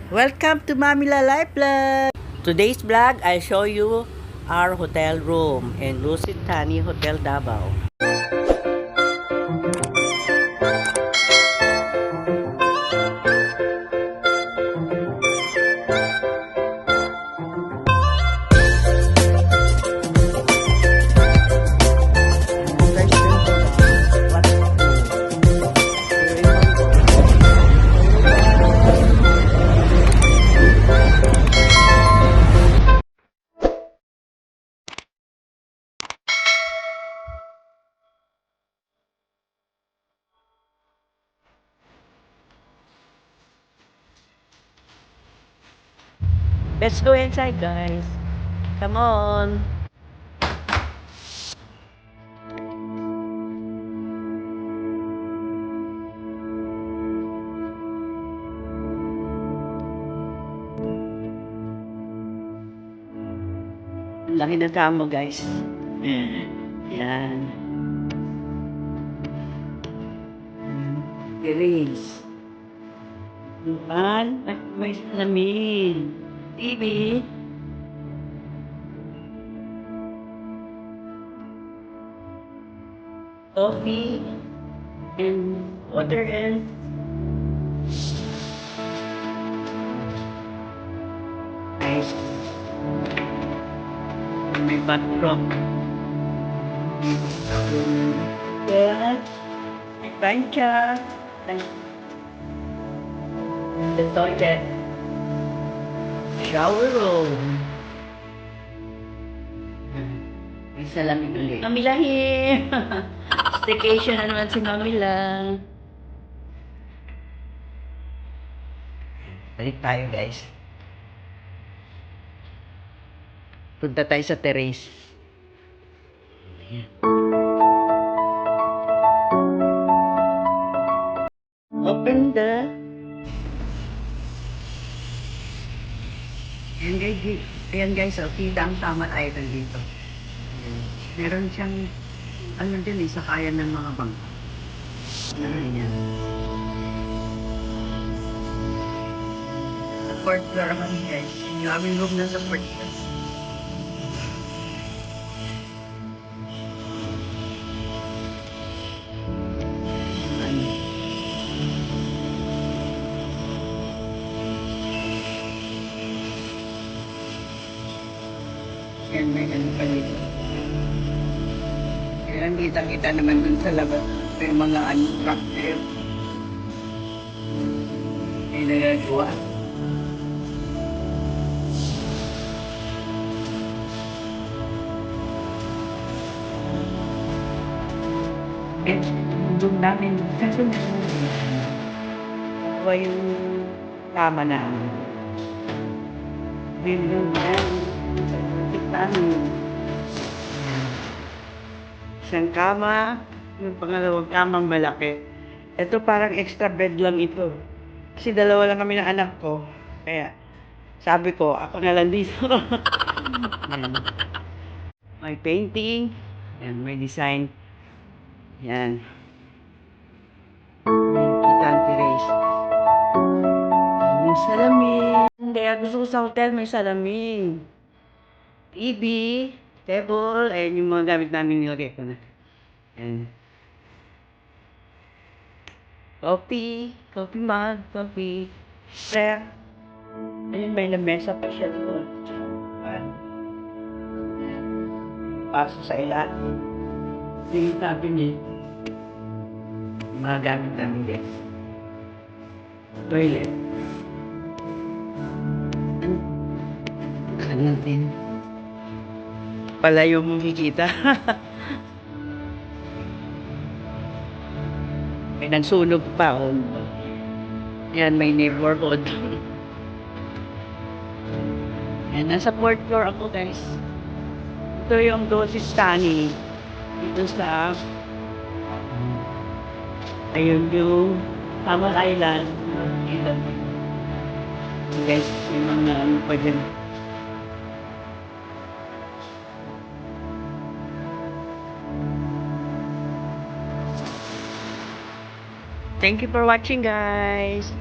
Welcome to Mamila Life Vlog! Today's vlog, I'll show you our hotel room in Lucid Tani Hotel Davao. Let's go inside, guys. Come on. Laki ng kamo, guys. Yan. Grace. Duman. May salamin. TV. Coffee. And water and nice. May bathroom. Yes. May bancha. The toilet. Shower room. May salamin ulit. Mamilahi! Staycation na naman si Mamila. Balik tayo, guys. Punta tayo sa terrace. Ayan. Open the... Ayan guys, kita ang tama tayo dito. Meron siyang, ano din, sakayan ng mga bangka. Ayan. Sa fourth floor kami guys. Yung aming room na sa fourth floor. Yan, may ano pa dito. Kaya kita-kita naman dun sa labas. May mga tractor. May nagagawa. And doon namin, kasi nakuha yung tama namin. Doon yan. Isang kama, yung pangalawang kamang malaki. Ito parang extra bed lang ito. Kasi dalawa lang kami ng anak ko. Kaya sabi ko, ako na lang dito. May painting. Yan, may design. Yan. Kita ang terrace. May salamin. Hindi, gusto ko sa hotel may salamin. TV, table, ayun yung mga gamit namin nilagay ko na. Ayan. Coffee mug, coffee, prayer. Ayun, may lamesa pa siya doon. Paso sa ilalim. Yung sabi niya, mga gamit namin din. Toilet. Ano din? Palayo mong kikita. May nagsunog pa. Oh. Yan, may neighborhood. Yan, nasa fourth floor ako, guys. Ito yung Lucid Tani. Dito sa... Ayun yung Tamal Island. Guys, may mga ano pa dyan. Thank you for watching, guys.